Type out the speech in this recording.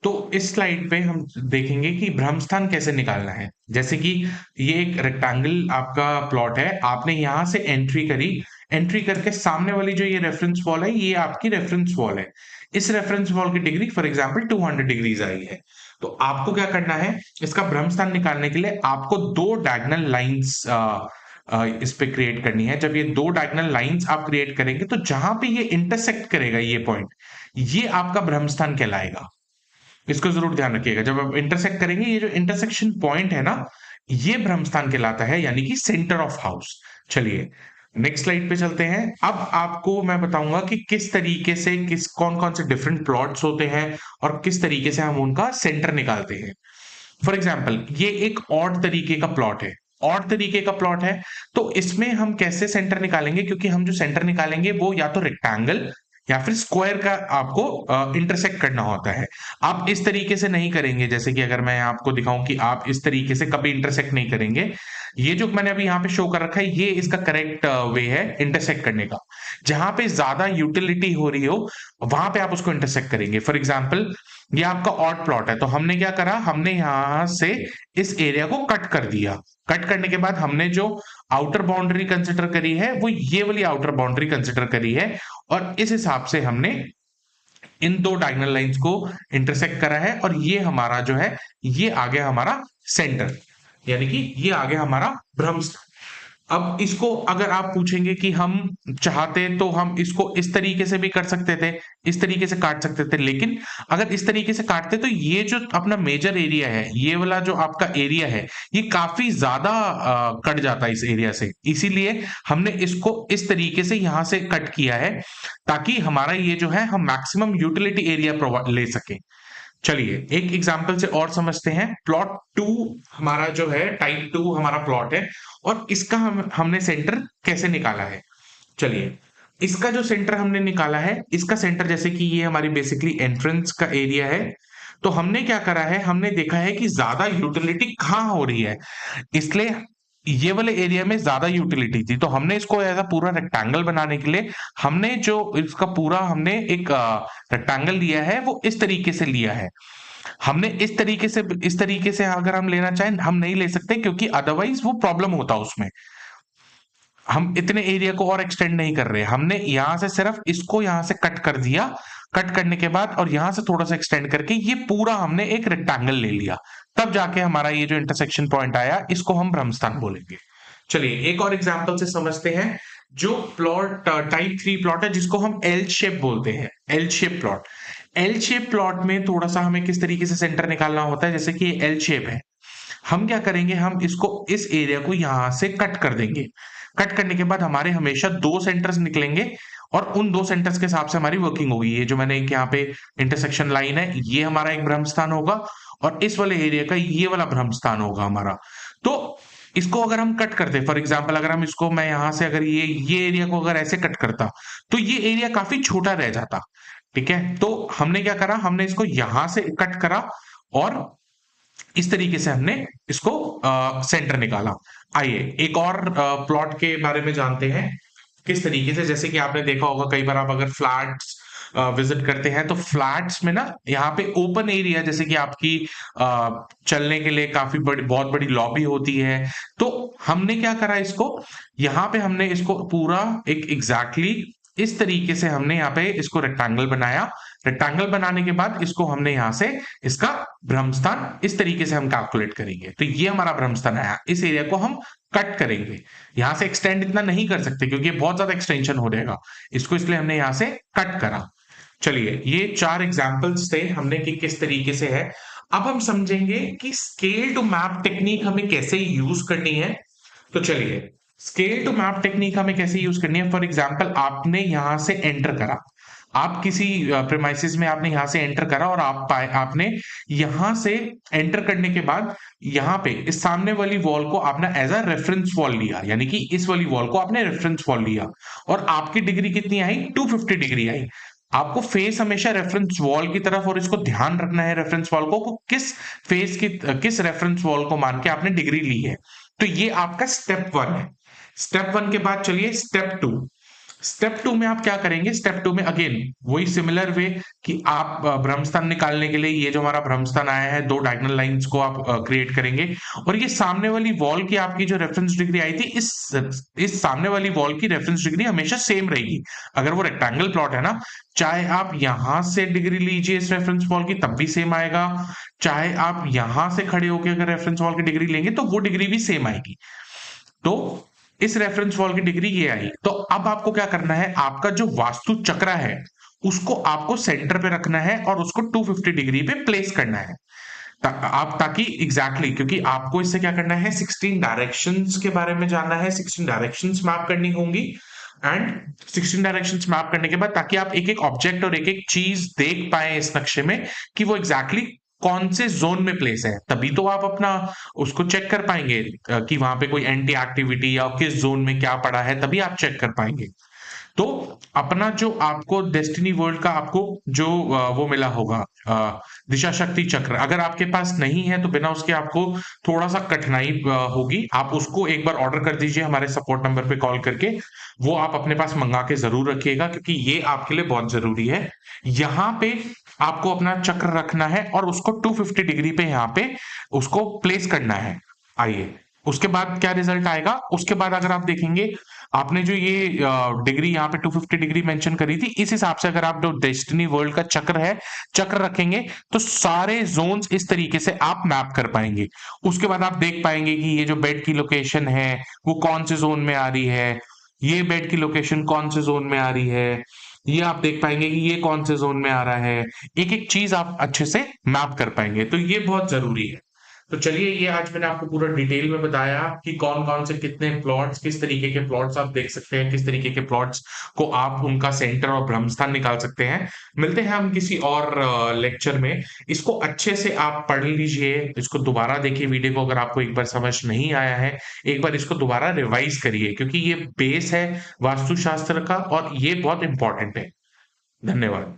तो इस स्लाइड पे हम देखेंगे कि भ्रमस्थान कैसे निकालना है। जैसे कि ये एक रेक्टेंगल आपका प्लॉट है, आपने यहां से एंट्री करी, एंट्री करके सामने वाली जो ये रेफरेंस वॉल है, ये आपकी रेफरेंस वॉल है। इस रेफरेंस वॉल की degree for example 200 degrees I है। तो आपको क्या करना है, इसका भ्रमस्थान निकालने के लिए आपको दो डायगोनल लाइंस इस पे क्रिएट करनी है। जब ये दो डायगोनल लाइंस आप क्रिएट करेंगे तो जहां पे ये इंटरसेक्ट करेगा ये पॉइंट, ये आपका भ्रमस्थान कहलाएगा। इसको जरूर ध्यान रखिएगा, जब आप इंटरसेक्ट करेंगे, ये जो इंटरसेक्शन पॉइंट है ना, ये भ्रमस्थान कहलाता है, यानी कि सेंटर ऑफ हाउस। चलिए नेक्स्ट स्लाइड पे चलते हैं। अब आपको मैं बताऊंगा कि किस तरीके से किस कौन कौन से डिफरेंट प्लॉट्स होते हैं और किस तरीके से हम उनका सेंटर निकालते हैं। फॉर एग्जाम्पल ये एक ऑड तरीके का प्लॉट है, ऑड तरीके का प्लॉट है, तो इसमें हम कैसे सेंटर निकालेंगे, क्योंकि हम जो सेंटर निकालेंगे वो या तो रेक्टेंगल या फिर स्क्वायर का आपको इंटरसेक्ट करना होता है। आप इस तरीके से नहीं करेंगे, जैसे कि अगर मैं आपको दिखाऊं कि आप इस तरीके से कभी इंटरसेक्ट नहीं करेंगे। ये जो मैंने अभी यहाँ पे शो कर रखा है, ये इसका करेक्ट वे है इंटरसेक्ट करने का। जहां पे ज्यादा यूटिलिटी हो रही हो वहां पे आप उसको इंटरसेक्ट करेंगे। फॉर एग्जाम्पल ये आपका ऑड प्लॉट है, तो हमने क्या करा, हमने यहां से इस एरिया को कट कर दिया। कट करने के बाद हमने जो आउटर बाउंड्री कंसिडर करी है वो ये वाली आउटर बाउंड्री कंसिडर करी है, और इस हिसाब से हमने इन दो डायगोनल लाइंस को इंटरसेक्ट करा है, और ये हमारा जो है, ये आ गया हमारा सेंटर, यानी कि ये आ गया हमारा भ्रमस्थान। अब इसको अगर आप पूछेंगे कि हम चाहते तो हम इसको इस तरीके से भी कर सकते थे, इस तरीके से काट सकते थे, लेकिन अगर इस तरीके से काटते तो ये जो अपना मेजर एरिया है, ये वाला जो आपका एरिया है, ये काफी ज्यादा कट जाता है इस एरिया से। इसीलिए हमने इसको इस तरीके से यहां से कट किया है, ताकि हमारा ये जो है हम मैक्सिमम यूटिलिटी एरिया ले सके। चलिए एक एग्जांपल से और समझते हैं। प्लॉट टू हमारा जो है, टाइप टू हमारा प्लॉट है, और इसका हमने सेंटर कैसे निकाला है। चलिए इसका जो सेंटर हमने निकाला है, इसका सेंटर जैसे कि ये हमारी बेसिकली एंट्रेंस का एरिया है, तो हमने क्या करा है, हमने देखा है कि ज्यादा यूटिलिटी कहाँ हो रही है, इसलिए ये वाले एरिया में ज्यादा यूटिलिटी थी, तो हमने इसको एज पूरा रेक्टेंगल बनाने के लिए हमने जो इसका पूरा हमने एक रेक्टेंगल लिया है, वो इस तरीके से लिया है। हमने इस तरीके से अगर हम लेना चाहें हम नहीं ले सकते, क्योंकि अदरवाइज वो प्रॉब्लम होता उसमें। हम इतने एरिया को और एक्सटेंड नहीं कर रहे, हमने यहां से सिर्फ इसको यहां से कट कर दिया। कट करने के बाद और यहां से थोड़ा सा एक्सटेंड करके ये पूरा हमने एक रेक्टेंगल ले लिया, तब जाके हमारा ये जो इंटरसेक्शन पॉइंट आया, इसको हम भ्रमस्थान बोलेंगे। चलिए एक और एग्जांपल से समझते हैं। जो प्लॉट टाइप थ्री प्लॉट है, जिसको हम एल शेप बोलते हैं, L shape plot. L shape plot में थोड़ा सा हमें किस तरीके से सेंटर निकालना होता है, जैसे कि एल शेप है, हम क्या करेंगे, हम इसको इस एरिया को यहां से कट कर देंगे। कट करने के बाद हमारे हमेशा दो सेंटर्स निकलेंगे, और उन दो सेंटर्स के हिसाब से हमारी वर्किंग होगी। ये जो मैंने एक यहाँ पे इंटरसेक्शन लाइन है, ये हमारा एक भ्रम स्थान होगा, और इस वाले एरिया का ये वाला भ्रम स्थान होगा हमारा। तो इसको अगर हम कट करते, फॉर एग्जाम्पल अगर हम इसको, मैं यहां से अगर ये एरिया को अगर ऐसे कट करता, तो ये एरिया काफी छोटा रह जाता। ठीक है, तो हमने क्या करा, हमने इसको यहां से कट करा, और इस तरीके से हमने इसको सेंटर निकाला। आइए एक और प्लॉट के बारे में जानते हैं किस तरीके से। जैसे कि आपने देखा होगा कई बार, आप अगर फ्लैट्स विजिट करते हैं, तो फ्लैट्स में ना यहाँ पे ओपन एरिया, जैसे कि आपकी चलने के लिए काफी बड़ी, बहुत बड़ी लॉबी होती है। तो हमने क्या करा, इसको यहाँ पे हमने इसको पूरा एक एग्जैक्टली इस तरीके से हमने यहाँ पे इसको रेक्टेंगल बनाया। रेक्टेंगल बनाने के बाद इसको हमने यहाँ से इसका भ्रमस्थान इस तरीके से हम कैलकुलेट करेंगे, तो ये हमारा भ्रमस्थान आया। इस एरिया को हम कट करेंगे, यहां से एक्सटेंड इतना नहीं कर सकते क्योंकि बहुत ज्यादा एक्सटेंशन हो जाएगा इसको, इसलिए हमने यहां से कट करा। चलिए ये चार एग्जांपल्स थे हमने कि किस तरीके से है। अब हम समझेंगे कि स्केल टू मैप टेक्निक हमें कैसे यूज करनी है। तो चलिए स्केल टू मैप टेक्निक हमें कैसे यूज करनी है। फॉर एग्जाम्पल आपने यहां से एंटर करा, आप किसी प्रेमाइसिस में आपने यहां से एंटर करा, और आपने यहां से एंटर करने के बाद यहां पे इस सामने वाली वॉल को आपने एज अ रेफरेंस वॉल लिया, यानी कि इस वाली वॉल को आपने रेफरेंस वॉल लिया, और आपकी डिग्री कितनी आई, 250 डिग्री आई। आपको फेस हमेशा रेफरेंस वॉल की तरफ, और इसको ध्यान रखना है रेफरेंस वॉल को किस फेस की, किस रेफरेंस वॉल को मान के आपने डिग्री ली है। तो ये आपका स्टेप वन है। स्टेप वन के बाद चलिए स्टेप टू। स्टेप 2 में आप क्या करेंगे? स्टेप 2 में अगेन वही सिमिलर वे कि आप भ्रमस्थान निकालने के लिए ये जो हमारा भ्रमस्थान आया है, 2 डायगोनल लाइन्स को आप क्रिएट करेंगे और ये सामने वाली वॉल की आपकी जो रेफरेंस डिग्री आई थी, इस सामने वाली वॉल की रेफरेंस डिग्री हमेशा सेम रहेगी। अगर वो रेक्टेंगल प्लॉट है ना, चाहे आप यहां से डिग्री लीजिए इस रेफरेंस वॉल की तब भी सेम आएगा, चाहे आप यहां से खड़े होकर अगर रेफरेंस वॉल की डिग्री लेंगे तो वो डिग्री भी सेम आएगी। तो इस रेफरेंस वॉल की डिग्री ये आई। तो अब आपको क्या करना है, आपका जो वास्तु चक्र है उसको आपको सेंटर पे रखना है और उसको 250 डिग्री पे प्लेस करना है। आप ताकि एग्जैक्टली क्योंकि आपको इससे क्या करना है, 16 डायरेक्शंस के बारे में जानना है, 16 डायरेक्शंस मैप करनी होंगी एंड 16 डायरेक्शंस मैप करने के बाद ताकि आप एक एक ऑब्जेक्ट और एक एक चीज देख पाए इस नक्शे में कि वो एग्जैक्टली कौन से जोन में प्लेस है, तभी तो आप अपना उसको चेक कर पाएंगे कि वहां पे कोई एंटी एक्टिविटी या किस जोन में क्या पड़ा है, तभी आप चेक कर पाएंगे। तो अपना जो आपको डेस्टिनी वर्ल्ड का आपको जो वो मिला होगा दिशा शक्ति चक्र, अगर आपके पास नहीं है तो बिना उसके आपको थोड़ा सा कठिनाई होगी। आप उसको एक बार ऑर्डर कर दीजिए हमारे सपोर्ट नंबर पे कॉल करके, वो आप अपने पास मंगा के जरूर रखिएगा क्योंकि ये आपके लिए बहुत जरूरी है। यहाँ पे आपको अपना चक्र रखना है और उसको 250 डिग्री पे यहाँ पे उसको प्लेस करना है। आइए उसके बाद क्या रिजल्ट आएगा, उसके बाद अगर आप देखेंगे आपने जो ये डिग्री यहाँ पे 250 डिग्री मेंशन करी थी, इस हिसाब से अगर आप जो डेस्टिनी वर्ल्ड का चक्र है चक्र रखेंगे तो सारे जोन्स इस तरीके से आप मैप कर पाएंगे। उसके बाद आप देख पाएंगे कि ये जो बेड की लोकेशन है वो कौन से जोन में आ रही है, ये बेड की लोकेशन कौन से जोन में आ रही है, ये आप देख पाएंगे कि ये कौन से जोन में आ रहा है, एक एक चीज आप अच्छे से मैप कर पाएंगे, तो ये बहुत जरूरी है। तो चलिए ये आज मैंने आपको पूरा डिटेल में बताया कि कौन कौन से कितने प्लॉट्स, किस तरीके के प्लॉट्स आप देख सकते हैं, किस तरीके के प्लॉट्स को आप उनका सेंटर और भ्रमस्थान निकाल सकते हैं। मिलते हैं हम किसी और लेक्चर में। इसको अच्छे से आप पढ़ लीजिए, इसको दोबारा देखिए वीडियो को, अगर आपको एक बार समझ नहीं आया है एक बार इसको दोबारा रिवाइज करिए क्योंकि ये बेस है वास्तुशास्त्र का और ये बहुत इंपॉर्टेंट है। धन्यवाद।